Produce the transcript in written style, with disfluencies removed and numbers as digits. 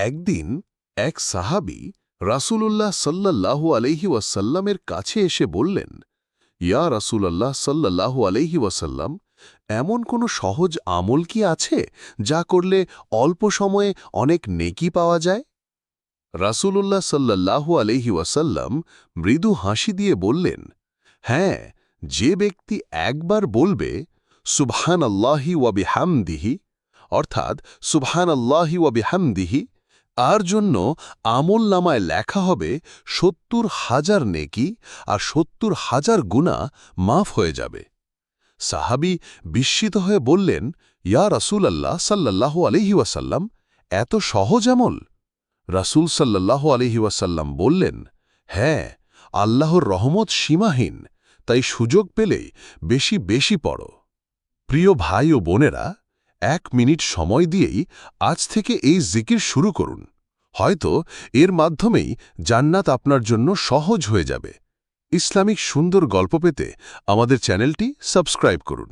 একদিন এক সাহাবী রাসূলুল্লাহ সাল্লাল্লাহু আলাইহি ওয়াসাল্লামের কাছে এসে বললেন, ইয়া রাসূলুল্লাহ সাল্লাল্লাহু আলাইহি ওয়াসাল্লাম, এমন কোনো সহজ আমল কি আছে যা করলে অল্প সময়ে অনেক নেকি পাওয়া যায়? রাসূলুল্লাহ সাল্লাল্লাহু আলাইহি ওয়াসাল্লাম মৃদু হাসি দিয়ে বললেন, হ্যাঁ, যে ব্যক্তি একবার বলবে সুবহানাল্লাহি ওয়া বিহামদিহি, অর্থাৎ সুবহানাল্লাহি ওয়া বিহামদিহি, আর জন্য আমলনামায় লেখা হবে ৭০,০০০ নেকি আর ৭০,০০০ গুনাহ মাফ হয়ে যাবে। সাহাবী বিস্মিত হয়ে বললেন, ইয়া রাসূলাল্লাহ সাল্লাল্লাহু আলাইহি ওয়াসাল্লাম, এত সহজ আমল? রাসূল সাল্লাল্লাহু আলাইহি ওয়াসাল্লাম বললেন, হ্যাঁ, আল্লাহর রহমত সীমাহীন, তাই সুযোগ পেলেই বেশি বেশি পড়ো। প্রিয় ভাই ও বোনেরা, ১ মিনিট সময় দিয়েই আজ থেকে এই জিকির শুরু করুন। হয়তো এর মাধ্যমেই জান্নাত আপনার জন্য সহজ হয়ে যাবে। ইসলামিক সুন্দর গল্প পেতে আমাদের চ্যানেলটি সাবস্ক্রাইব করুন।